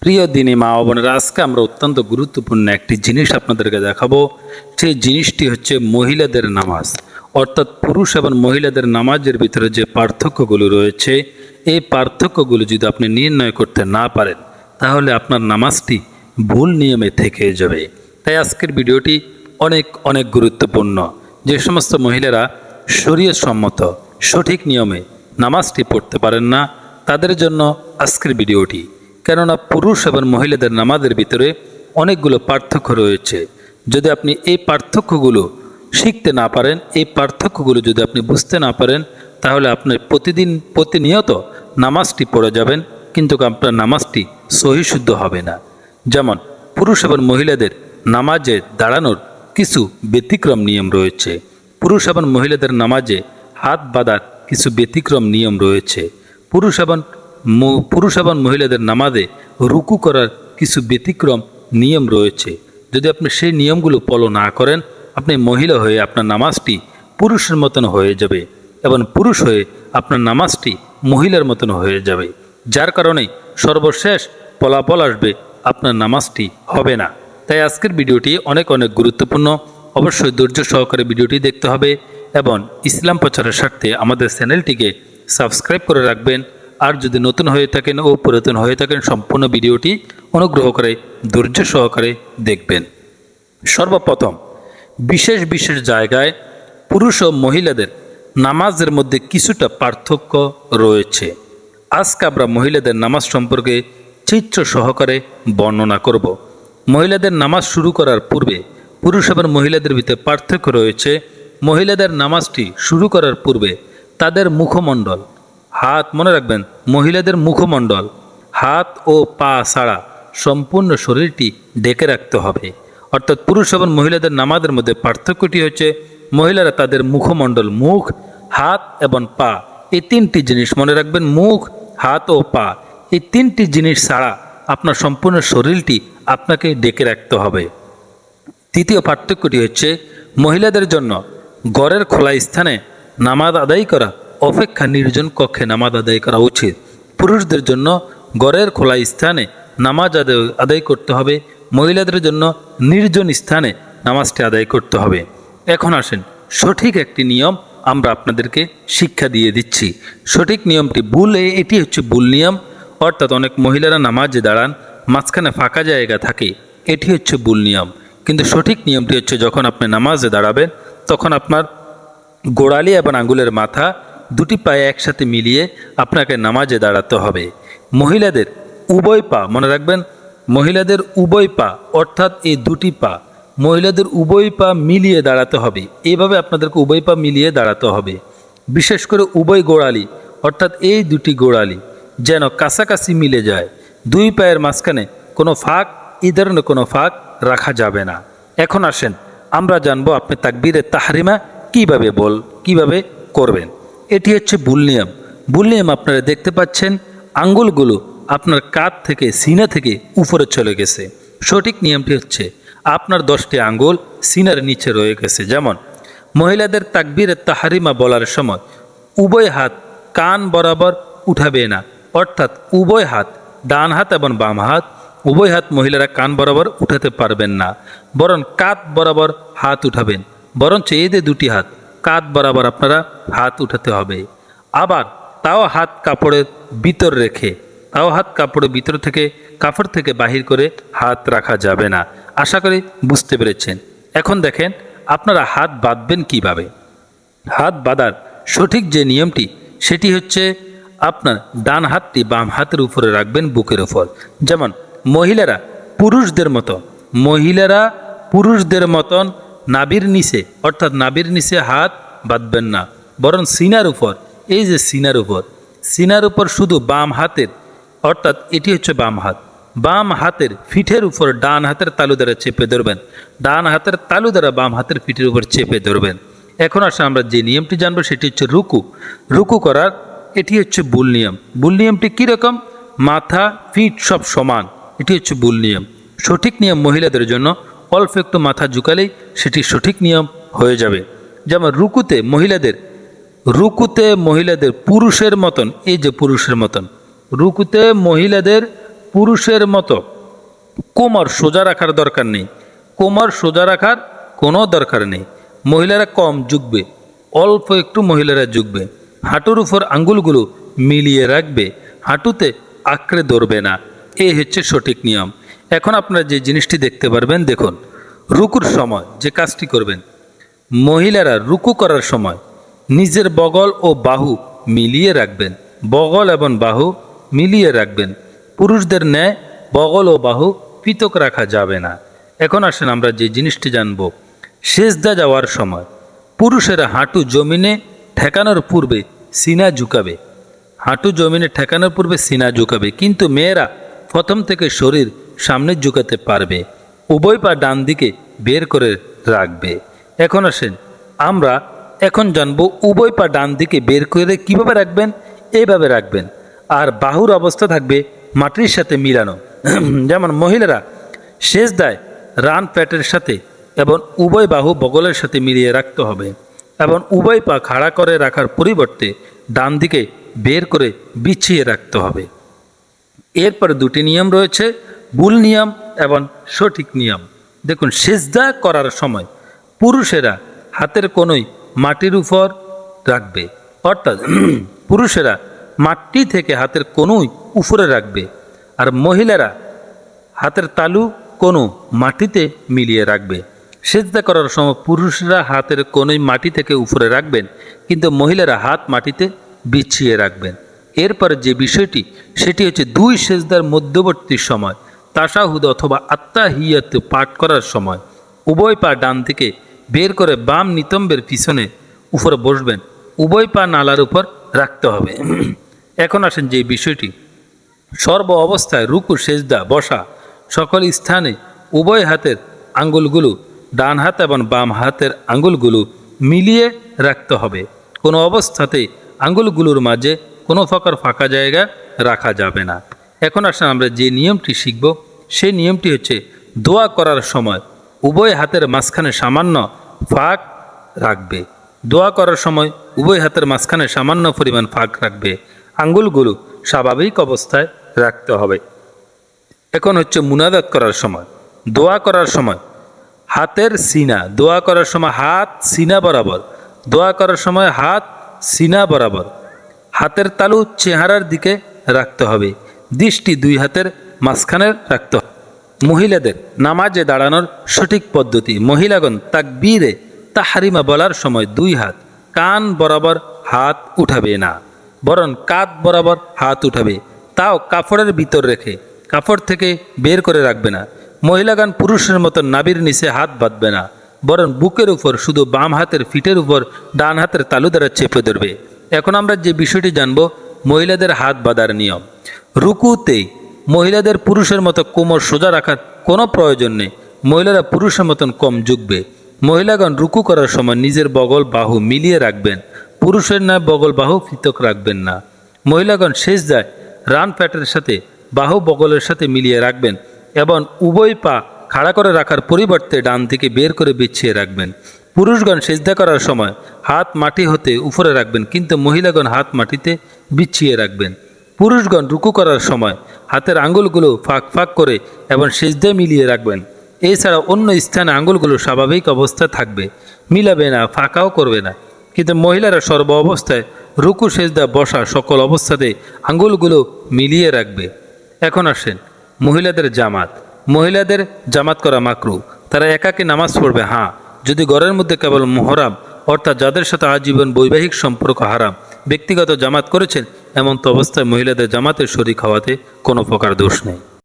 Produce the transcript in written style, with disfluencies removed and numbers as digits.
প্রিয় দিনী মা ও বোনেরা, আজকে আমরা অত্যন্ত গুরুত্বপূর্ণ একটি জিনিস আপনাদেরকে দেখাবো। সেই জিনিসটি হচ্ছে মহিলাদের নামাজ, অর্থাৎ পুরুষ এবং মহিলাদের নামাজের ভিতরে যে পার্থক্যগুলো রয়েছে, এই পার্থক্যগুলো যদি আপনি নির্ণয় করতে না পারেন তাহলে আপনার নামাজটি ভুল নিয়মে থেকে যাবে। তাই আজকের ভিডিওটি অনেক অনেক গুরুত্বপূর্ণ। যে সমস্ত মহিলারা শরীয়ত সম্মত সঠিক নিয়মে নামাজটি পড়তে পারেন না, তাদের জন্য আজকের ভিডিওটি। কেননা পুরুষ এবং মহিলাদের নামাজের ভিতরে অনেকগুলো পার্থক্য রয়েছে। যদি আপনি এই পার্থক্যগুলো শিখতে না পারেন, এই পার্থক্যগুলো যদি আপনি বুঝতে না পারেন, তাহলে আপনার প্রতিনিয়ত নামাজটি পড়ে যাবেন, কিন্তু আপনার নামাজটি সহিশুদ্ধ হবে না। যেমন পুরুষ এবং মহিলাদের নামাজে দাঁড়ানোর কিছু ব্যতিক্রম নিয়ম রয়েছে। পুরুষ এবং মহিলাদের নামাজে হাত বাঁধার কিছু ব্যতিক্রম নিয়ম রয়েছে। পুরুষ এবং মহিলাদের নামাজে রুকু করার কিছু ব্যতিক্রম নিয়ম রয়েছে। যদি আপনি সেই নিয়মগুলো ফলো না করেন, আপনি মহিলা হয়ে আপনার নামাজটি পুরুষের মতন হয়ে যাবে এবং পুরুষ হয়ে আপনার নামাজটি মহিলার মতন হয়ে যাবে, যার কারণে সর্বশেষ ফলাফল আসবে আপনার নামাজটি হবে না। তাই আজকের ভিডিওটি অনেক অনেক গুরুত্বপূর্ণ। অবশ্যই ধৈর্য সহকারে ভিডিওটি দেখতে হবে এবং ইসলাম প্রচারের স্বার্থে আমাদের চ্যানেলটিকে সাবস্ক্রাইব করে রাখবেন। আর যদি নতুন হয়ে থাকেন ও পুরাতন হয়ে থাকেন, সম্পূর্ণ ভিডিওটি অনুগ্রহ করে ধৈর্য সহকারে দেখবেন। সর্বপ্রথম বিশেষ বিশেষ জায়গায় পুরুষ ও মহিলাদের নামাজের মধ্যে কিছুটা পার্থক্য রয়েছে। আজকে আমরা মহিলাদের নামাজ সম্পর্কে চিত্র সহকারে বর্ণনা করব। মহিলাদের নামাজ শুরু করার পূর্বে পুরুষ এবং মহিলাদের ভিতরে পার্থক্য রয়েছে। মহিলাদের নামাজটি শুরু করার পূর্বে তাদের মুখমণ্ডল, হাত, মনে রাখবেন, মহিলাদের মুখমণ্ডল, হাত ও পা ছাড়া সম্পূর্ণ শরীরটি ঢেকে রাখতে হবে। অর্থাৎ পুরুষ এবং মহিলাদের নামাজের মধ্যে পার্থক্যটি হচ্ছে মহিলারা তাদের মুখমণ্ডল, মুখ, হাত এবং পা, এই তিনটি জিনিস মনে রাখবেন। মুখ, হাত ও পা, এই তিনটি জিনিস ছাড়া আপনার সম্পূর্ণ শরীরটি আপনাকে ঢেকে রাখতে হবে। তৃতীয় পার্থক্যটি হচ্ছে মহিলাদের জন্য ঘরের খোলা স্থানে নামাজ আদায় করা অপেক্ষা নির্জন কক্ষে নামাজ আদায় করা উচিত। পুরুষদের জন্য ঘরের খোলা স্থানে নামাজ আদায় করতে হবে, মহিলাদের জন্য নির্জন স্থানে নামাজটি আদায় করতে হবে। এখন আসেন, সঠিক একটি নিয়ম আমরা আপনাদেরকে শিক্ষা দিয়ে দিচ্ছি। সঠিক নিয়মটি এটি হচ্ছে ভুল নিয়ম। অর্থাৎ অনেক মহিলারা নামাজে দাঁড়ান, মাঝখানে ফাঁকা জায়গা থাকে, এটি হচ্ছে ভুল নিয়ম। কিন্তু সঠিক নিয়মটি হচ্ছে যখন আপনি নামাজে দাঁড়াবেন তখন আপনার গোড়ালি এবং আঙ্গুলের মাথা দুটি পায়ে একসাথে মিলিয়ে আপনাকে নামাজে দাঁড়াতে হবে। মহিলাদের উভয় পা, মনে রাখবেন, মহিলাদের উভয় পা, অর্থাৎ এই দুটি পা, মহিলাদের উভয় পা মিলিয়ে দাঁড়াতে হবে। এইভাবে আপনাদেরকে উভয় পা মিলিয়ে দাঁড়াতে হবে। বিশেষ করে উভয় গোড়ালি, অর্থাৎ এই দুটি গোড়ালি যেন কাছাকাছি মিলে যায়। দুই পায়ের মাঝখানে কোনো ফাঁক, এই ধরনের কোনো ফাঁক রাখা যাবে না। এখন আসেন, আমরা জানবো আপনি তাকবীরে তাহরিমা কিভাবে করবেন। এটি হচ্ছে ভুল নিয়ম। ভুল নিয়ম আপনারা দেখতে পাচ্ছেন, আঙ্গুলগুলো আপনার কাঁধ থেকে, সিনা থেকে উপরে চলে গেছে। সঠিক নিয়মটি হচ্ছে আপনার 10টি আঙ্গুল সিনার নিচে রয়ে গেছে। যেমন মহিলাদের তাকবীরে তাহরিমা বলার সময় উভয় হাত কান বরাবর উঠাবে না, অর্থাৎ উভয় হাত, ডান হাত এবং বাম হাত, উভয় হাত মহিলারা কান বরাবর উঠাতে পারবেন না, বরং কাঁধ বরাবর হাত উঠাবেন। বরঞ্চ এই যে দুটি হাত কাঁধ বরাবর আপনারা হাত উঠাতে হবে। আবার তাও হাত কাপড়ের ভিতর রেখে, কাপড় থেকে বাহির করে হাত রাখা যাবে না। আশা করি বুঝতে পেরেছেন। এখন দেখেন আপনারা হাত বাঁধবেন কিভাবে। হাত বাঁধার সঠিক যে নিয়মটি সেটি হচ্ছে আপনার ডান হাতটি বাম হাতের উপরে রাখবেন, বুকের উপর। যেমন মহিলারা পুরুষদের মতন নাভির নিচে, অর্থাৎ নাভির নিচে হাত বাঁধবেন না, বরং সিনার উপর, এই যে সিনার উপর শুধু বাম হাতের, অর্থাৎ এটি হচ্ছে বাম হাতের পিঠের উপর ডান হাতের তালু দ্বারা চেপে ধরবেন, ডান হাতের তালু দ্বারা বাম হাতের পিঠের উপর চেপে ধরবেন। এখন আসলে আমরা যে নিয়মটি জানবো সেটি হচ্ছে রুকু করার। এটি হচ্ছে ভুল নিয়ম। ভুল নিয়মটি কীরকম? মাথা, পিঠ সব সমান, এটি হচ্ছে ভুল নিয়ম। সঠিক নিয়ম মহিলাদের জন্য অল্প একটু মাথা ঝুঁকালেই সেটি সঠিক নিয়ম হয়ে যাবে। যেমন রুকুতে মহিলাদের পুরুষের মতন, এই যে পুরুষের মতন, রুকুতে মহিলাদের পুরুষের মতো কোমর সোজা রাখার দরকার নেই, কোমর সোজা রাখার কোনো দরকার নেই। মহিলারা কম ঝুঁকবে, অল্প একটু মহিলারা ঝুঁকবে। হাঁটুর উপর আঙ্গুলগুলো মিলিয়ে রাখবে, হাঁটুতে আঁকড়ে ধরবে না। এই হচ্ছে সঠিক নিয়ম। এখন আপনারা যে জিনিসটি দেখতে পারবেন, দেখুন রুকুর সময় যে কাজটি করবেন, মহিলারা রুকু করার সময় নিজের বগল ও বাহু মিলিয়ে রাখবেন, বগল এবং বাহু মিলিয়ে রাখবেন। পুরুষদের ন্যায় বগল ও বাহু পৃথক রাখা যাবে না। এখন আসেন আমরা যে জিনিসটি জানব, সেজদা যাওয়ার সময় পুরুষেরা হাঁটু জমিনে ঠেকানোর পূর্বে সিনা ঝুঁকাবে, হাঁটু জমিনে ঠেকানোর পূর্বে সিনা ঝুঁকাবে, কিন্তু মেয়েরা প্রথম থেকে শরীর সামনে ঝুঁকাতে পারবে, উভয় পা ডান দিকে বের করে রাখবে। এখন আসেন আমরা এখন জানবো উভয় পা ডান দিকে বের করে কিভাবে রাখবেন। এইভাবে রাখবেন, আর বাহুর অবস্থা থাকবে মাটির সাথে মিলানো। যেমন মহিলারা সেজদায় রান প্যাটের সাথে এবং উভয় বাহু বগলের সাথে মিলিয়ে রাখতে হবে, এবং উভয় পা খাড়া করে রাখার পরিবর্তে ডান দিকে বের করে বিছিয়ে রাখতে হবে। এরপর দুটি নিয়ম রয়েছে, ভুল নিয়ম এবং সঠিক নিয়ম। দেখুন, সেজদা করার সময় পুরুষেরা হাতের কোনোই মাটির উপর রাখবে, অর্থাৎ পুরুষেরা মাটি থেকে হাতের কোনোই উপরে রাখবে, আর মহিলারা হাতের তালু কোনো মাটিতে মিলিয়ে রাখবে। সেজদা করার সময় পুরুষরা হাতের কোনোই মাটি থেকে উপরে রাখবেন, কিন্তু মহিলারা হাত মাটিতে বিছিয়ে রাখবেন। এরপরে যে বিষয়টি সেটি হচ্ছে দুই সেজদার মধ্যবর্তী সময় তাশাহুদ অথবা আত্তাহিয়াত পাঠ করার সময় উভয় পা ডান থেকে বের করে বাম নিতম্বের পিছনে উপরে বসবেন, উভয় পা নালার উপর রাখতে হবে। এখন আসেন যে বিষয়টি, সর্ব অবস্থায় রুকু সেজদা বসা সকল স্থানে উভয় হাতের আঙ্গুলগুলো ডান হাত এবং বাম হাতের আঙ্গুলগুলো মিলিয়ে রাখতে হবে। কোনো অবস্থাতেই আঙ্গুলগুলোর মাঝে কোনো প্রকার ফাঁকা জায়গা রাখা যাবে না। এখন আসেন আমরা যে নিয়মটি শিখব, সেই নিয়মটি হচ্ছে দোয়া করার সময় উভয় হাতের মাঝখানে সামান্য ফাঁক রাখবে। দোয়া করার সময় উভয় হাতের মাঝখানে সামান্য পরিমাণ ফাঁক রাখবে, আঙ্গুলগুলো স্বাভাবিক অবস্থায় রাখতে হবে। এখন হচ্ছে মুনাজাত করার সময়, দোয়া করার সময় হাতের সিনা, দোয়া করার সময় হাত সিনা বরাবর, দোয়া করার সময় হাত সিনা বরাবর, হাতের তালু চেহারার দিকে রাখতে হবে, দৃষ্টি দুই হাতের মাঝখানে রাখতে হবে। মহিলাদের নামাজে দাঁড়ানোর সঠিক পদ্ধতি, মহিলাগণ তাকবীরে তাহরিমা বলার সময় দুই হাত কান বরাবর হাত উঠাবে না, বরং কাঁধ বরাবর হাত উঠাবে, তাও কাপড়ের ভিতর রেখে, কাপড় থেকে বের করে রাখবে না। মহিলাগণ পুরুষের মতো নাভির নিচে হাত বাঁধবে না, বরং বুকের উপর শুধু বাম হাতের ফিটের উপর ডান হাতের তালু দ্বারা চেপে ধরবে। এখন আমরা যে বিষয়টি জানব, মহিলাদের হাত বাঁধার নিয়ম। রুকুতেই মহিলাদের পুরুষের মতো কোমর সোজা রাখার কোনো প্রয়োজন নেই, মহিলারা পুরুষের মতন কম ঝুঁকবে। মহিলাগণ রুকু করার সময় নিজের বগল বাহু মিলিয়ে রাখবেন, পুরুষের ন্যায় বগল বাহু পৃথক রাখবেন না। মহিলাগণ সেজদায় রান প্যাটের সাথে বাহু বগলের সাথে মিলিয়ে রাখবেন এবং উভয় পা খাড়া করে রাখার পরিবর্তে ডান থেকে বের করে বিছিয়ে রাখবেন। পুরুষগণ সেজদা করার সময় হাত মাটি হতে উপরে রাখবেন, কিন্তু মহিলাগণ হাত মাটিতে বিছিয়ে রাখবেন। পুরুষগণ রুকু করার সময় হাতের আঙ্গুলগুলো ফাঁক ফাঁক করে এবং সেজদায় মিলিয়ে রাখবেন। এছাড়া অন্য স্থানে আঙ্গুলগুলো স্বাভাবিক অবস্থায় থাকবে, মিলাবে না, ফাঁকাও করবে না। কিন্তু মহিলারা সর্ব অবস্থায় রুকু সেজদা বসা সকল অবস্থাতে আঙ্গুলগুলো মিলিয়ে রাখবে। এখন আসেন মহিলাদের জামাত। মহিলাদের জামাত করা মাকরু, তারা একাকী নামাজ পড়বে, হ্যাঁ যদি ঘরের মধ্যে কেবল মুহরাম অর্থাৎ যাদের সাথে আজীবন বৈবাহিক সম্পর্ক হারাম ব্যক্তিগত জামাত করেছেন, এমন তো অবস্থায় মহিলাদের জামাতের শরীক হওয়াতে কোনো প্রকার দোষ নেই।